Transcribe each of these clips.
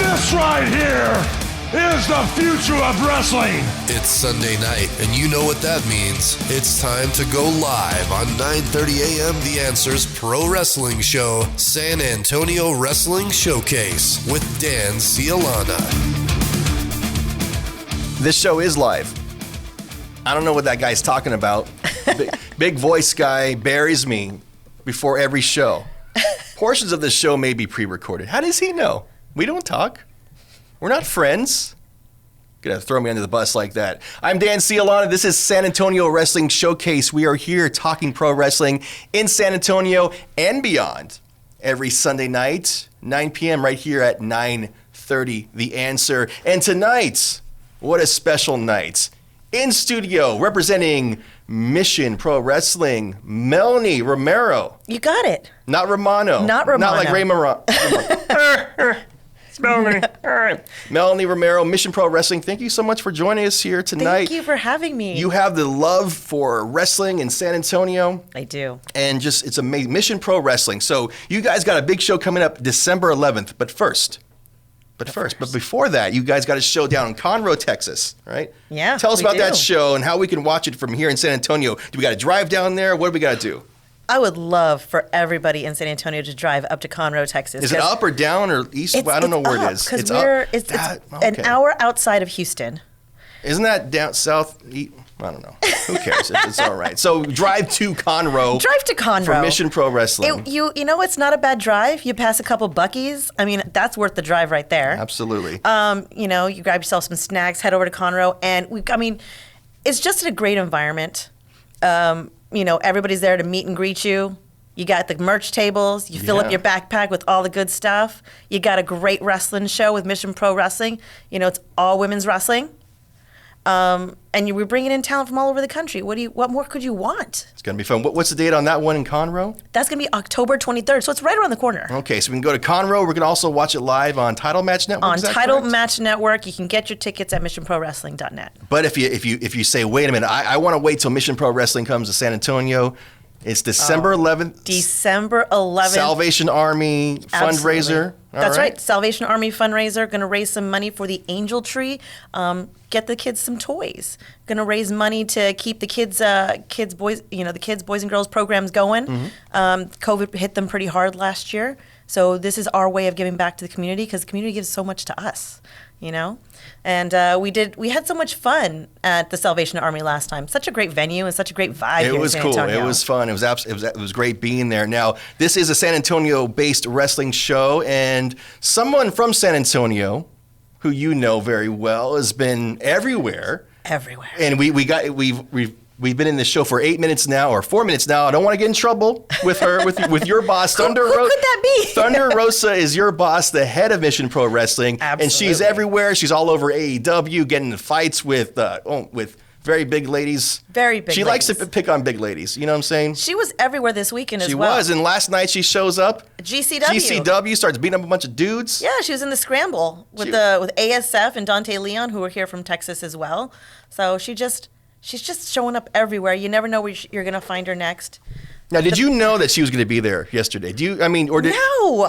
This right here is the future of wrestling. It's Sunday night, and you know what that means. It's time to go live on 9:30 a.m. The Answer's Pro Wrestling Show, San Antonio Wrestling Showcase with Dan Sealana. This show is live. I don't know what that guy's talking about. Big voice guy buries me before every show. Portions of the show may be pre-recorded. How does he know? We don't talk. We're not friends. Gonna throw me under the bus like that. I'm Dan Sealana. This is San Antonio Wrestling Showcase. We are here talking pro wrestling in San Antonio and beyond. Every Sunday night, 9 p.m. right here at 9:30, The Answer. And tonight, what a special night. In studio, representing Mission Pro Wrestling, Melanie Romero. You got it. Not Romano. Not Romano. Not like Ray Romano. Melanie Romero, Mission Pro Wrestling. Thank you so much for joining us here tonight. Thank you for having me. You have the love for wrestling in San Antonio. I do. And just, it's amazing. Mission Pro Wrestling. So you guys got a big show coming up December 11th. But before that, you guys got a show down in Conroe, Texas, right? Yeah, Tell us about do. that show and how we can watch it from here in San Antonio. Do we got to drive down there? What do we got to do? I would love for everybody in San Antonio to drive up to Conroe, Texas. Is it up or down or east? I don't know where it is. It's up. It's an hour outside of Houston. Isn't that down south? I don't know. Who cares? It's all right. So drive to Conroe. Drive to Conroe. For Mission Pro Wrestling. You know, it's not a bad drive. You pass a couple Buc-ee's. I mean, that's worth the drive right there. Absolutely. You know, you grab yourself some snacks, head over to Conroe, and it's just a great environment. You know, everybody's there to meet and greet you. You got the merch tables. You fill up your backpack with all the good stuff. You got a great wrestling show with Mission Pro Wrestling. You know, it's all women's wrestling. And we're bringing in talent from all over the country. What more could you want? It's going to be fun. What's the date on that one in Conroe? That's going to be October 23rd, so it's right around the corner. Okay, so we can go to Conroe. We're going to also watch it live on Title Match Network. On Title Match Network. You can get your tickets at missionprowrestling.net. But if you say, wait a minute, I want to wait till Mission Pro Wrestling comes to San Antonio. It's December 11th. December 11th. Salvation Army fundraiser. That's right. Salvation Army fundraiser. Going to raise some money for the Angel Tree. Get the kids some toys. Going to raise money to keep the kids, boys and girls programs going. Mm-hmm. COVID hit them pretty hard last year. So this is our way of giving back to the community because the community gives so much to us, you know? And we had so much fun at the Salvation Army last time. Such a great venue and such a great vibe. It was cool. It was fun. It was great being there. Now, this is a San Antonio-based wrestling show, and someone from San Antonio, who you know very well, has been everywhere. Everywhere. And we've been in this show for 8 minutes now, or 4 minutes now. I don't want to get in trouble with her, with your boss, Thunder Rosa. Who could that be? Thunder Rosa is your boss, the head of Mission Pro Wrestling. Absolutely. And she's everywhere. She's all over AEW, getting in fights with very big ladies. Very big She ladies. likes to pick on big ladies. You know what I'm saying? She was everywhere this weekend as well. She was. And last night she shows up. GCW starts beating up a bunch of dudes. Yeah, she was in the scramble with ASF and Dante Leon, who were here from Texas as well. So she's just showing up everywhere. You never know where you're going to find her next. Now, did you know that she was going to be there yesterday? No,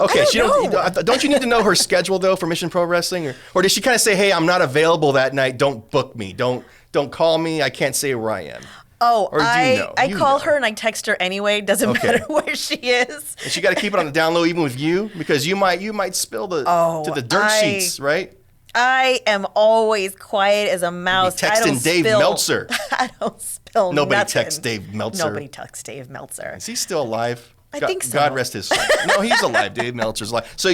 Okay, I don't know. Don't you need to know her schedule though for Mission Pro Wrestling, or did she kind of say, "Hey, I'm not available that night. Don't book me. Don't call me. I can't say where I am." Oh, or do you know? I call her and I text her anyway. Doesn't matter where she is. And she got to keep it on the down low even with you because you might spill to the dirt sheets, right? I am always quiet as a mouse. I don't Dave Meltzer. I don't spill Nobody nothing. texts Dave Meltzer. Nobody texts Dave Meltzer. Is he still alive? I think so. God rest his soul. No, he's alive. Dave Meltzer's alive. So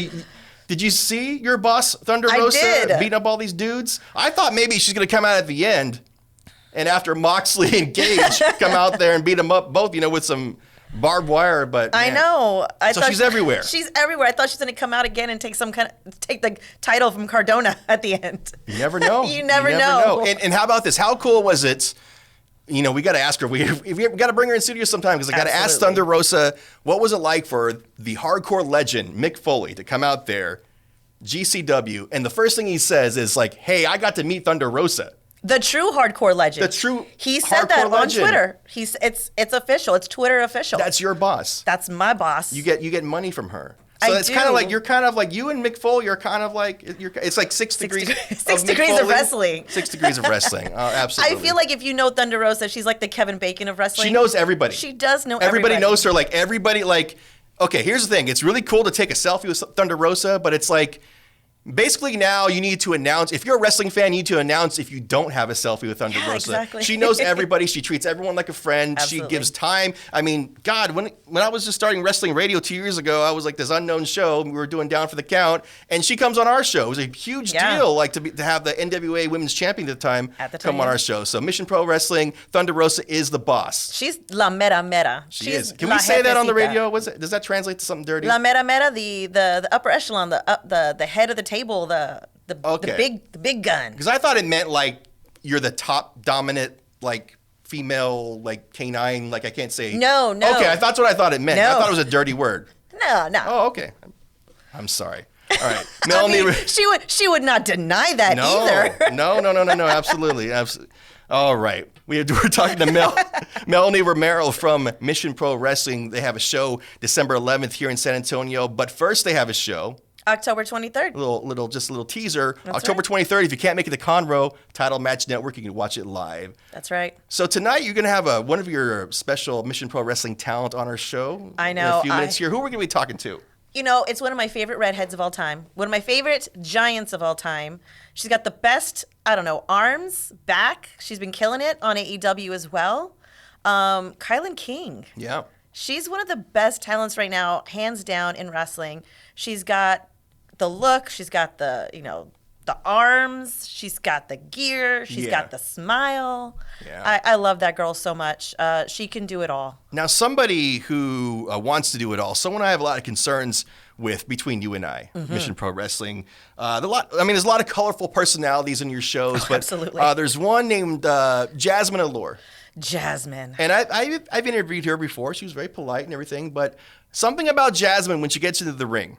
did you see your boss, Thunder Rosa, beating up all these dudes? I thought maybe she's going to come out at the end and after Moxley and Gage come out there and beat them up both, with some barbed wire, but I know. So she's everywhere. She's everywhere. I thought she was going to come out again and take the title from Cardona at the end. You never know. You never know. And how about this? How cool was it? We got to ask her. We got to bring her in studio sometime because I got to ask Thunder Rosa, what was it like for the hardcore legend Mick Foley to come out there, GCW, and the first thing he says is like, "Hey, I got to meet Thunder Rosa." The true hardcore legend. He said that on Twitter. It's official. It's Twitter official. That's your boss. That's my boss. You get money from her. So I it's kind of do. like you're kind of like you and Mick Foley. You're kind of like it's like 6 degrees. Six Mick degrees of Foley. wrestling. 6 degrees of wrestling. Absolutely. I feel like if you know Thunder Rosa, she's like the Kevin Bacon of wrestling. she knows everybody. She does know Everybody knows her. Like everybody. Like okay, here's the thing. It's really cool to take a selfie with Thunder Rosa, but it's like. Basically, now you need to announce, if you're a wrestling fan, you need to announce if you don't have a selfie with Thunder Rosa. Exactly. She knows everybody. She treats everyone like a friend. Absolutely. She gives time. I mean, God, when I was just starting wrestling radio 2 years ago, I was like this unknown show. We were doing Down for the Count, and she comes on our show. It was a huge deal, like to have the NWA Women's Champion at the time come on our show. So Mission Pro Wrestling, Thunder Rosa is the boss. She's la mera mera. She is. Can we say that on the radio? Does that translate to something dirty? La mera mera, the upper echelon, the head of the table, the big gun. Because I thought it meant like you're the top dominant like female like canine like I can't say. No. Okay, that's what I thought it meant. No. I thought it was a dirty word. No. Oh, okay. I'm sorry. All right, Melanie. I mean, she would not deny that either. No. Absolutely. All right. We're talking to Melanie Romero from Mission Pro Wrestling. They have a show December 11th here in San Antonio. But first, they have a show. October 23rd. Just a little teaser. That's October right. 23rd. If you can't make it to Conroe, Title Match Network, you can watch it live. That's right. So tonight, you're going to have one of your special Mission Pro Wrestling talent on our show. I know. In a few minutes here. Who are we going to be talking to? You know, it's one of my favorite redheads of all time. One of my favorite giants of all time. She's got the best, arms, back. She's been killing it on AEW as well. Kylan King. Yeah. She's one of the best talents right now, hands down, in wrestling. She's got the look. She's got the arms. She's got the gear. She's got the smile. Yeah. I love that girl so much. She can do it all. Now, somebody who wants to do it all, someone I have a lot of concerns with between you and I, Mission Pro Wrestling. There's a lot of colorful personalities in your shows, but absolutely. There's one named Jasmine Allure. Jasmine. And I've interviewed her before. She was very polite and everything, but something about Jasmine when she gets into the ring.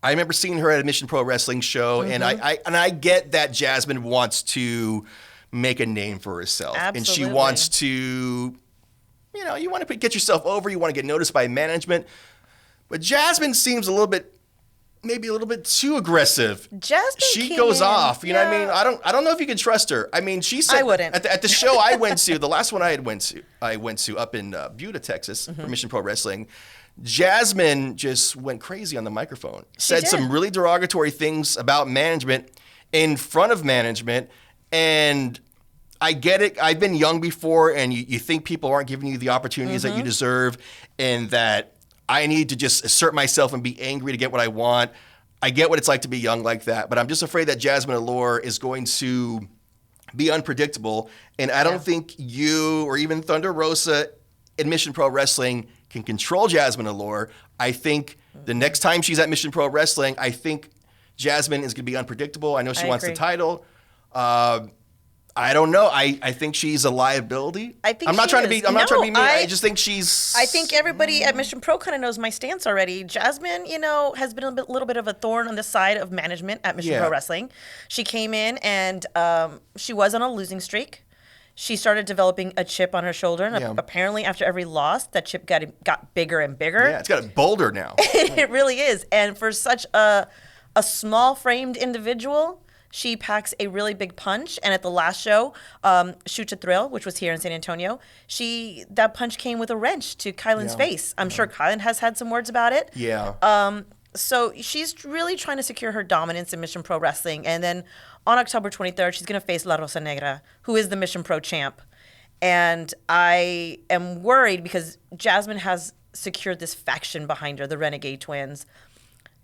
I remember seeing her at a Mission Pro Wrestling show, and I get that Jasmine wants to make a name for herself. Absolutely. And she wants to, you want to get yourself over, you want to get noticed by management. But Jasmine seems maybe a little bit too aggressive. Jasmine goes off. You know what I mean? I don't know if you can trust her. I mean, she said I wouldn't. at the show I went to, the last one I went to up in Buda, Texas, for Mission Pro Wrestling. Jasmine just went crazy on the microphone. Said some really derogatory things about management in front of management, and I get it. I've been young before, and you think people aren't giving you the opportunities that you deserve, and that I need to just assert myself and be angry to get what I want. I get what it's like to be young like that, but I'm just afraid that Jasmine Allure is going to be unpredictable, and I don't think you or even Thunder Rosa in Mission Pro Wrestling can control Jasmine Allure. I think the next time she's at Mission Pro Wrestling, I think Jasmine is going to be unpredictable. I know she wants the title. I don't know. I think she's a liability. I'm not trying to be mean. I just think she's. I think everybody at Mission Pro kind of knows my stance already. Jasmine, has been a little bit of a thorn on the side of management at Mission Pro Wrestling. She came in and she was on a losing streak. She started developing a chip on her shoulder, and apparently after every loss, that chip got bigger and bigger. Yeah, it's got a boulder now. It really is. And for such a small-framed individual, she packs a really big punch. And at the last show, Shoot to Thrill, which was here in San Antonio, that punch came with a wrench to Kylan's face. I'm sure Kylan has had some words about it. Yeah. So she's really trying to secure her dominance in Mission Pro Wrestling. And then on October 23rd, she's going to face La Rosa Negra, who is the Mission Pro champ. And I am worried because Jasmine has secured this faction behind her, the Renegade Twins.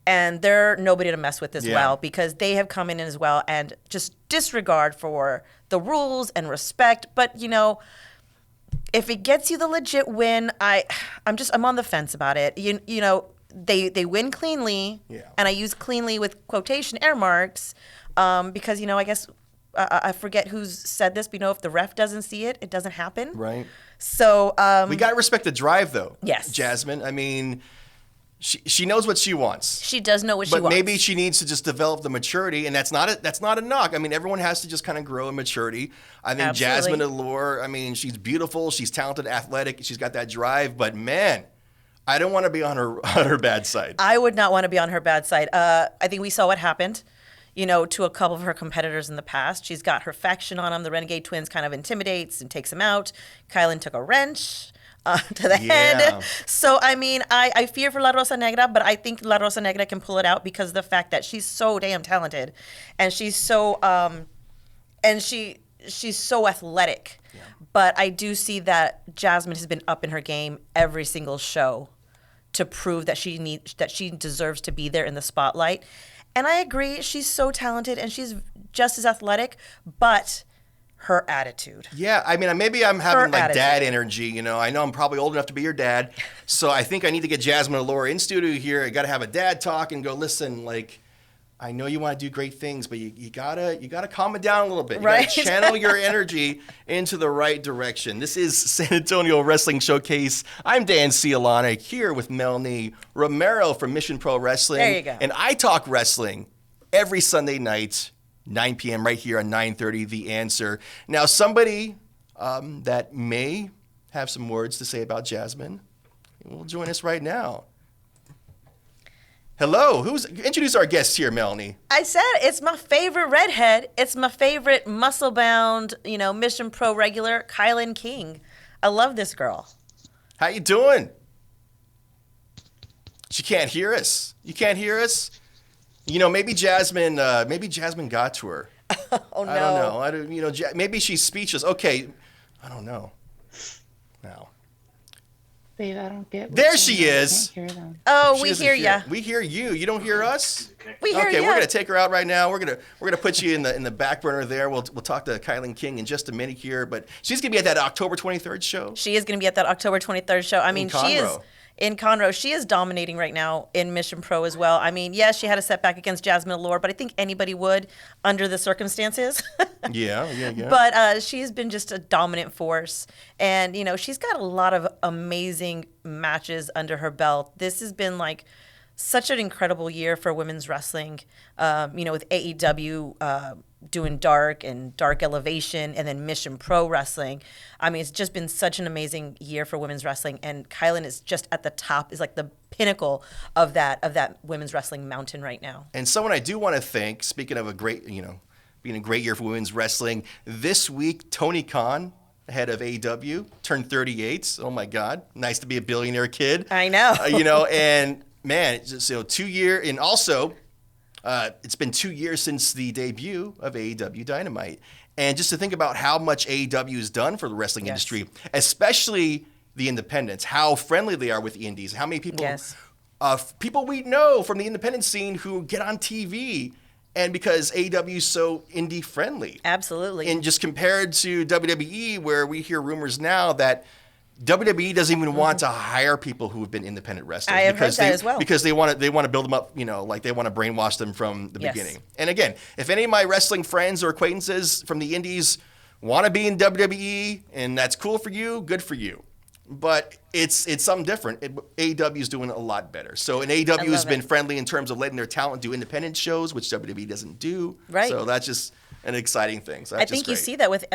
And they're nobody to mess with as well, because they have come in as well and just disregard for the rules and respect. But, if it gets you the legit win, I'm on the fence about it. They win cleanly, and I use cleanly with quotation air marks because, I guess I forget who's said this, but, if the ref doesn't see it, it doesn't happen. Right. So we got to respect the drive, though. Yes. Jasmine. I mean, she knows what she wants. She does know what she wants. But maybe she needs to just develop the maturity, and that's not a knock. I mean, everyone has to just kind of grow in maturity. I think Jasmine Allure, she's beautiful, she's talented, athletic, she's got that drive, but man, I don't want to be on her bad side. I would not want to be on her bad side. I think we saw what happened, to a couple of her competitors in the past. She's got her faction on them. The Renegade Twins kind of intimidates and takes them out. Kylan took a wrench to the head. So, I fear for La Rosa Negra, but I think La Rosa Negra can pull it out because of the fact that she's so damn talented, and she's so she's so athletic. Yeah. But I do see that Jasmine has been up in her game every single show to prove that she deserves to be there in the spotlight. And I agree, she's so talented and she's just as athletic, but her attitude. Yeah, maybe I'm having dad energy, I know I'm probably old enough to be your dad, so I think I need to get Jasmine Allure in studio here. I got to have a dad talk and go, listen, I know you want to do great things, but you gotta calm it down a little bit. You right? Gotta channel your energy into the right direction. This is San Antonio Wrestling Showcase. I'm Dan Sealana here with Melanie Romero from Mission Pro Wrestling. There you go. And I talk wrestling every Sunday night, 9 p.m. right here on 9:30 The Answer. Now, somebody that may have some words to say about Jasmine will join us right now. Hello, introduce our guest here, Melanie. I said it's my favorite redhead. It's my favorite muscle-bound, Mission Pro regular, Kylan King. I love this girl. How you doing? She can't hear us. You can't hear us? Maybe Jasmine got to her. Oh no. I don't know. Maybe she's speechless. Okay, I don't know. Now. Babe, I don't get. There she is. I can't hear them. Oh, we hear ya. We hear you. You don't hear us. We hear Okay, ya. we're gonna take her out right now. We're gonna put you in the back burner there. We'll talk to Kylan King in just a minute here, but she's gonna be at that October 23rd show. She is going to be at that October 23rd show. She is Conroe. in Conroe. She is dominating right now in Mission Pro as well. Yes, she had a setback against Jasmine Allure, but I think anybody would under the circumstances. Yeah. But she's been just a dominant force. And, she's got a lot of amazing matches under her belt. This has been such an incredible year for women's wrestling, with AEW doing Dark and Dark Elevation and then Mission Pro Wrestling. It's just been such an amazing year for women's wrestling, and Kylan is just at the top, is the pinnacle of that women's wrestling mountain right now. And someone I do want to thank, speaking of a great, being a great year for women's wrestling, this week, Tony Khan, head of AEW, turned 38. Oh my God. Nice to be a billionaire kid. I know. And man, it's just, 2 years, and also, it's been 2 years since the debut of AEW Dynamite. And just to think about how much AEW has done for the wrestling industry, especially the independents, how friendly they are with the indies, how many people, people we know from the independent scene who get on TV, and because AEW is so indie friendly. Absolutely. And just compared to WWE, where we hear rumors now that WWE doesn't even want to hire people who have been independent wrestlers. I have heard that as well. Because they want to build them up, they want to brainwash them from the beginning. And again, if any of my wrestling friends or acquaintances from the indies want to be in WWE and that's cool for you, good for you. But it's something different. AEW is doing a lot better. So, and AEW has been friendly in terms of letting their talent do independent shows, which WWE doesn't do. Right. So that's just an exciting thing. So I think you see that with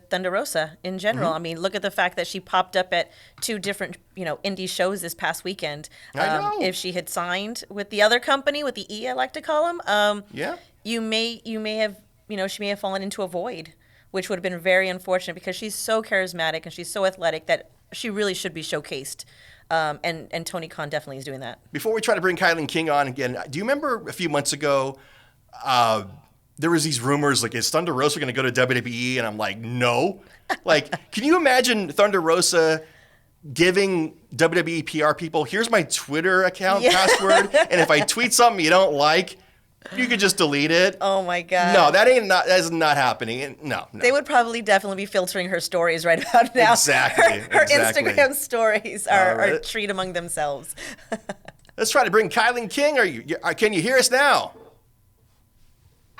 Thunder Rosa in general. Mm-hmm. Look at the fact that she popped up at 2 different, indie shows this past weekend. I know. If she had signed with the other company, with the E, I like to call them, yeah, you may have, she may have fallen into a void, which would have been very unfortunate because she's so charismatic and she's so athletic that she really should be showcased. And Tony Khan definitely is doing that. Before we try to bring Kylan King on again, do you remember a few months ago, there was these rumors is Thunder Rosa going to go to WWE? And I'm like, no. Can you imagine Thunder Rosa giving WWE PR people, here's my Twitter account password, and if I tweet something you don't like, you could just delete it. Oh my God. No, that is not happening. No. They would probably definitely be filtering her stories right about now. Exactly. Her Instagram stories are a treat among themselves. Let's try to bring Kylan King. Can you hear us now?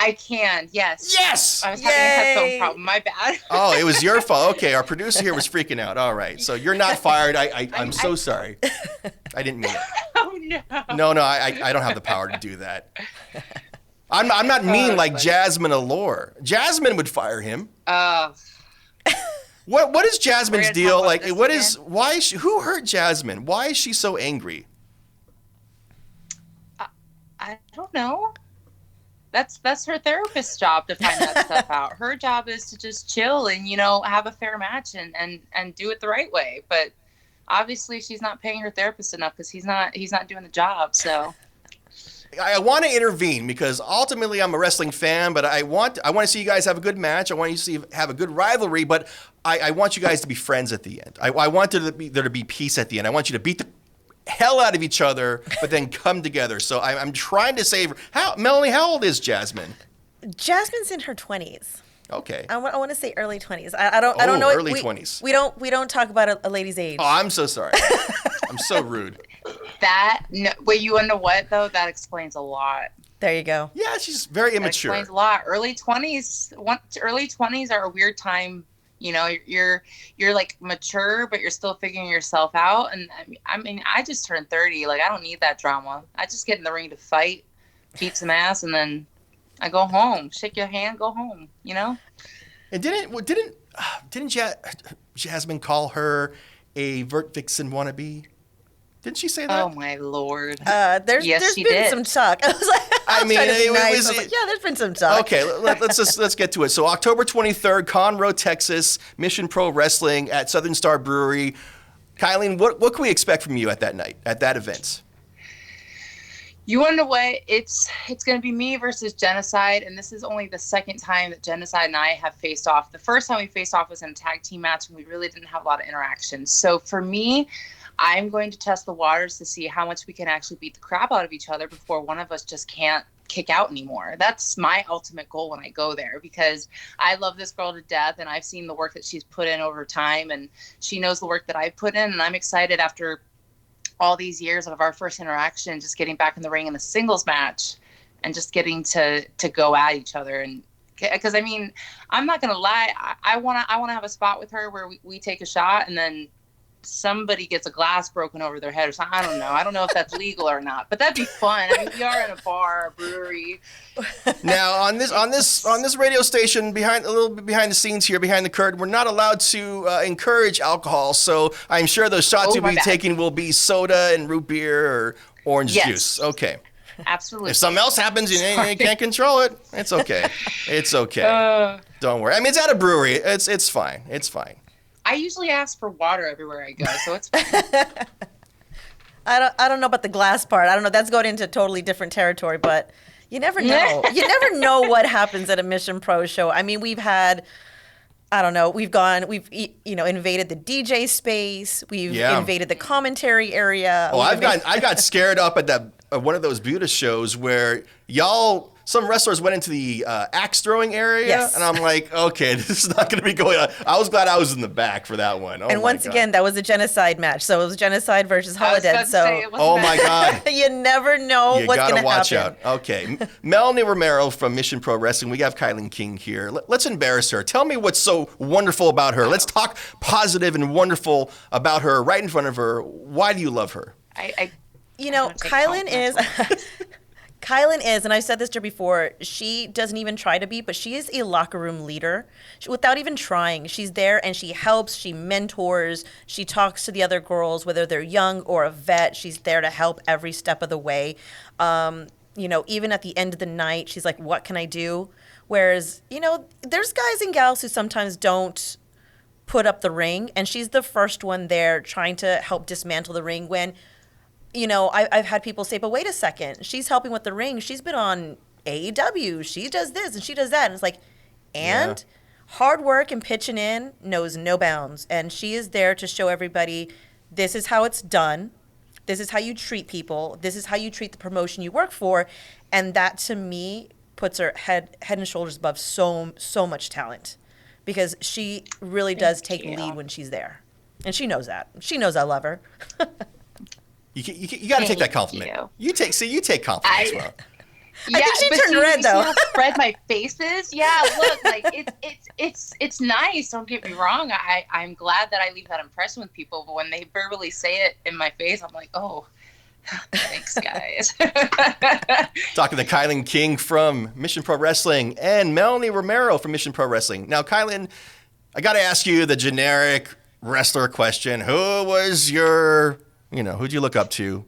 I can, yes. Yes! I was having a headphone problem. My bad. Oh, it was your fault. Okay, our producer here was freaking out. All right, so you're not fired. I'm so sorry. I didn't mean it. Oh, no. No, I don't have the power to do that. I'm not mean like Jasmine Allure. Jasmine would fire him. What is Jasmine's We're gonna deal? talk Like, about what this is why is she, who hurt Jasmine? Why is she so angry? I don't know. That's her therapist's job to find that stuff out. Her job is to just chill and, you know, have a fair match and do it the right way. But obviously she's not paying her therapist enough because he's not doing the job. So I want to intervene because ultimately I'm a wrestling fan, but I want to see you guys have a good match. I want you to have a good rivalry, but I want you guys to be friends at the end. I want there to be peace at the end. I want you to beat the hell out of each other, but then come together. So I'm trying to save her. Melanie, how old is Jasmine? Jasmine's in her 20s. Okay. I want to say early 20s. I don't know. Early 20s. We don't talk about a lady's age. Oh, I'm so sorry. I'm so rude. wait, you wanna know what though? That explains a lot. There you go. Yeah, she's very That immature. explains a lot. Early 20s are a weird time. You know, you're like mature, but you're still figuring yourself out. And I mean, I just turned 30. Like, I don't need that drama. I just get in the ring to fight, beat some ass, and then I go home. Shake your hand, go home. You know. And didn't Jasmine call her a Vert Vixen wannabe? Didn't she say that? Oh my lord. There's Yes, she been did. some talk. I was like, I mean, trying to be it nice. was- I was like, yeah, there's been some talk. Okay, let's get to it. So October 23rd, Conroe, Texas, Mission Pro Wrestling at Southern Star Brewery. Kylie, what can we expect from you at that night, at that event? You want to know what? It's going to be me versus Genocide, and this is only the second time that Genocide and I have faced off. The first time we faced off was in a tag team match, and we really didn't have a lot of interaction. So for me, I'm going to test the waters to see how much we can actually beat the crap out of each other before one of us just can't kick out anymore. That's my ultimate goal when I go there, because I love this girl to death, and I've seen the work that she's put in over time, and she knows the work that I've put in, and I'm excited after all these years of our first interaction, just getting back in the ring in a singles match and just getting to go at each other. And because I mean, I'm not gonna lie, I want to have a spot with her where we take a shot and then somebody gets a glass broken over their head or something. I don't know if that's legal or not, but that'd be fun. I mean, we are in a bar, a brewery. Now on this radio station, behind the scenes here, behind the curtain, we're not allowed to encourage alcohol. So I'm sure those shots you'll be taking will be soda and root beer or orange juice. Okay. Absolutely. If something else happens, you can't control it. It's okay. It's okay. Don't worry. I mean, it's at a brewery. It's fine. It's fine. I usually ask for water everywhere I go, so it's fine. I don't know about the glass part. I don't know. That's going into totally different territory, but you never know. You never know what happens at a Mission Pro show. I mean, we've had, I don't know, we've invaded the DJ space. We've invaded the commentary area. Oh, I got scared up at that one of those Buddha shows where some wrestlers went into the axe throwing area, Yes. and I'm like, okay, this is not going to be going on. I was glad I was in the back for that one. Oh and once again, that was a Genocide match. So it was Genocide versus I was Holodead. about to So say, it wasn't oh bad. my God. you never know You what's going gotta to watch happen. out. Okay, Melanie Romero from Mission Pro Wrestling. We have Kylie King here. Let's embarrass her. Tell me what's so wonderful about her. Let's talk positive and wonderful about her right in front of her. Why do you love her? Kylan is, and I've said this to her before, she doesn't even try to be, but she is a locker room leader. Without even trying, she's there and she helps, she mentors, she talks to the other girls, whether they're young or a vet. She's there to help every step of the way. Even at the end of the night, she's like, what can I do? Whereas, there's guys and gals who sometimes don't put up the ring, and she's the first one there trying to help dismantle the ring when, I've had people say, but wait a second, she's helping with the ring. She's been on AEW. She does this and she does that. And it's like, hard work and pitching in knows no bounds. And she is there to show everybody, this is how it's done. This is how you treat people. This is how you treat the promotion you work for. And that, to me, puts her head and shoulders above so much talent, because she really does take lead when she's there. And she knows that. She knows I love her. You got to take that compliment. You take compliments. Yeah, I think she but turned red, you see though. how spread my face is? Yeah, look, like it's nice. Don't get me wrong. I'm glad that I leave that impression with people. But when they verbally say it in my face, I'm like, oh, thanks, guys. Talking to Kylie King from Mission Pro Wrestling and Melanie Romero from Mission Pro Wrestling. Now, Kylie, I got to ask you the generic wrestler question. Who was your, who'd you look up to?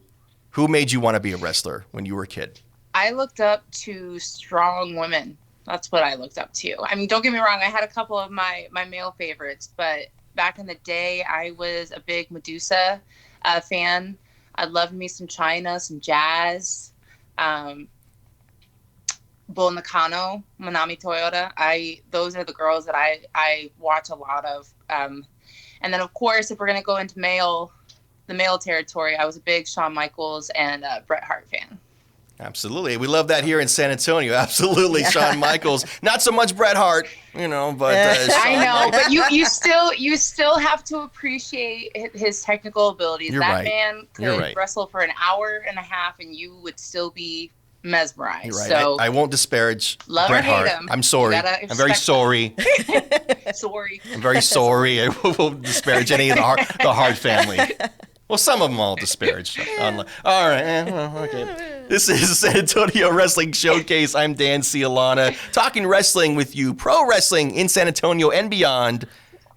Who made you want to be a wrestler when you were a kid? I looked up to strong women. That's what I looked up to. I mean, don't get me wrong. I had a couple of my male favorites, but back in the day, I was a big Medusa fan. I loved me some China, some jazz. Bull Nakano, Manami Toyota. Those are the girls that I watch a lot of. And then, of course, if we're going to go into the male territory, I was a big Shawn Michaels and Bret Hart fan. Absolutely. We love that here in San Antonio. Absolutely, Shawn Michaels. Not so much Bret Hart, but I know, but you still have to appreciate his technical abilities. You're that right. man could wrestle for an hour and a half and you would still be mesmerized. You're right. So I won't disparage love Bret or hate Hart. him. I'm sorry. I'm very sorry. Sorry. I'm very sorry. I won't disparage any of the Hart family. Well, some of them I'll disparage. All right. Well, okay. This is the San Antonio Wrestling Showcase. I'm Dan Sealana, talking wrestling with you, pro wrestling in San Antonio and beyond,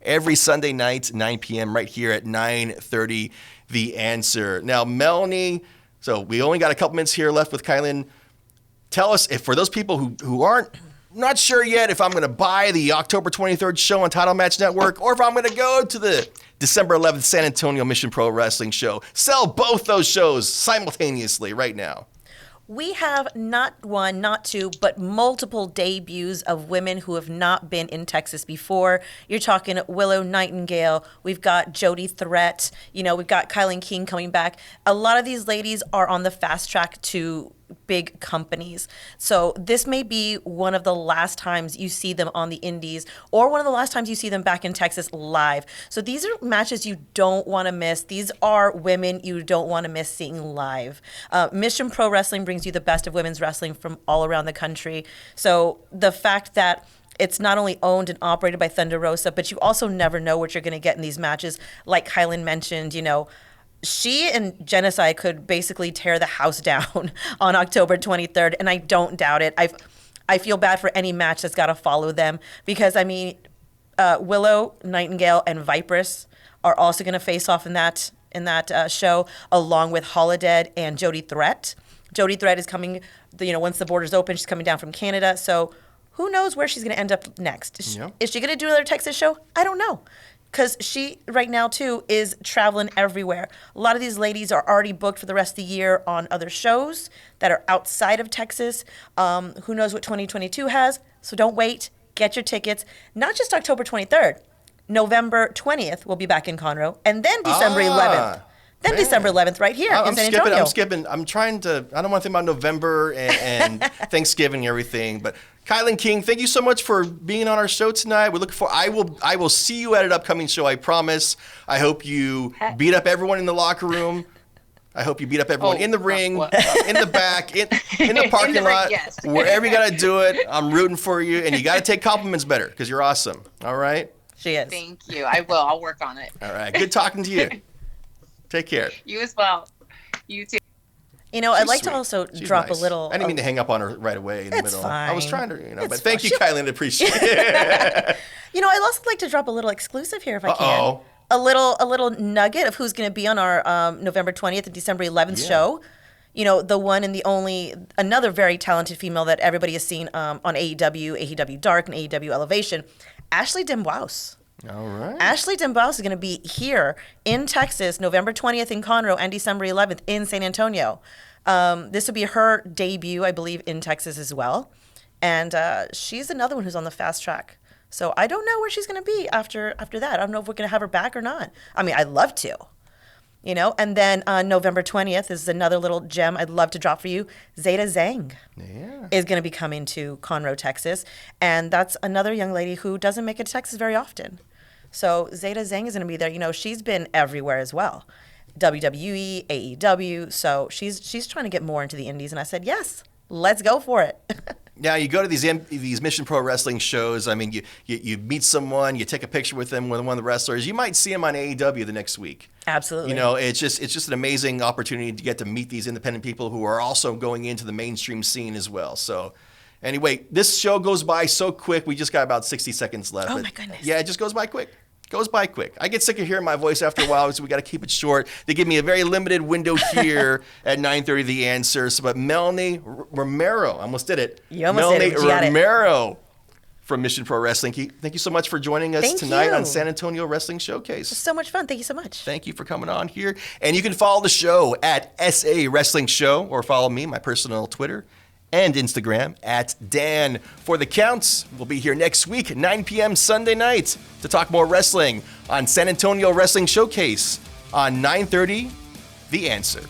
every Sunday night, 9 p.m. right here at 9:30. The Answer. Now, Melanie, so we only got a couple minutes here left with Kylan. Tell us, if for those people who aren't not sure yet if I'm going to buy the October 23rd show on Title Match Network or if I'm going to go to the December 11th San Antonio Mission Pro Wrestling show. Sell both those shows simultaneously right now. We have not one, not two, but multiple debuts of women who have not been in Texas before. You're talking Willow Nightingale. We've got Jody Threat. We've got Kylan King coming back. A lot of these ladies are on the fast track to big companies. So this may be one of the last times you see them on the indies or one of the last times you see them back in Texas live. So these are matches you don't want to miss. These are women you don't want to miss seeing live. Mission Pro Wrestling brings you the best of women's wrestling from all around the country. So the fact that it's not only owned and operated by Thunder Rosa, but you also never know what you're going to get in these matches. Like Kylan mentioned, she and Genocide could basically tear the house down on October 23rd, and I don't doubt it. I feel bad for any match that's got to follow them because, Willow, Nightingale, and Vipress are also going to face off in that show, along with Holodead and Jody Threat. Jody Threat is coming, once the borders open, she's coming down from Canada, so who knows where she's going to end up next. Is she going to do another Texas show? I don't know. Because she, right now, too, is traveling everywhere. A lot of these ladies are already booked for the rest of the year on other shows that are outside of Texas. Who knows what 2022 has? So don't wait. Get your tickets. Not just October 23rd. November 20th, we'll be back in Conroe. And then December 11th. Then December 11th right here in San Antonio. I'm skipping. I'm trying to, I don't want to think about November and Thanksgiving and everything. But Kylan King, thank you so much for being on our show tonight. We're looking for, I will see you at an upcoming show, I promise. I hope you beat up everyone in the locker room. I hope you beat up everyone in the ring, in the back, in the parking lot, yes. Wherever you got to do it. I'm rooting for you. And you got to take compliments better because you're awesome. All right? She is. Thank you. I will. I'll work on it. All right. Good talking to you. Take care. You as well. You too. I'd like to also drop a little. I didn't mean to hang up on her right away in the middle. Fine. I was trying to, but thank you, Kylan. Appreciate it. I'd also like to drop a little exclusive here if I can. A little nugget of who's going to be on our November 20th and December 11th show. The one and the only, another very talented female that everybody has seen on AEW Dark, and AEW Elevation, Ashley Dembouse. All right. Ashley Dembouse is going to be here in Texas, November 20th in Conroe and December 11th in San Antonio. This will be her debut, I believe, in Texas as well. And she's another one who's on the fast track. So I don't know where she's going to be after that. I don't know if we're going to have her back or not. I mean, I'd love to. And then November 20th is another little gem I'd love to drop for you. Zeta Zhang is going to be coming to Conroe, Texas. And that's another young lady who doesn't make it to Texas very often. So Zeta Zhang is going to be there. She's been everywhere as well. WWE, AEW. So she's trying to get more into the indies. And I said, yes, let's go for it. Now, you go to these Mission Pro Wrestling shows. I mean, you meet someone, you take a picture with them, with one of the wrestlers. You might see them on AEW the next week. Absolutely. It's just an amazing opportunity to get to meet these independent people who are also going into the mainstream scene as well. So Anyway, this show goes by so quick. We just got about 60 seconds left. Oh, my goodness. Yeah, it just goes by quick. Goes by quick. I get sick of hearing my voice after a while, so we got to keep it short. They give me a very limited window here at 9:30 The Answers. But Melanie Romero, I almost did it. You almost did it, but you got it. Romero from Mission Pro Wrestling. Thank you so much for joining us tonight you. on San Antonio Wrestling Showcase. So much fun. Thank you so much. Thank you for coming on here. And you can follow the show at SA Wrestling Show or follow me, my personal Twitter and Instagram at Dan for the Counts. We'll be here next week, 9 p.m. Sunday night to talk more wrestling on San Antonio Wrestling Showcase on 9:30 The Answer.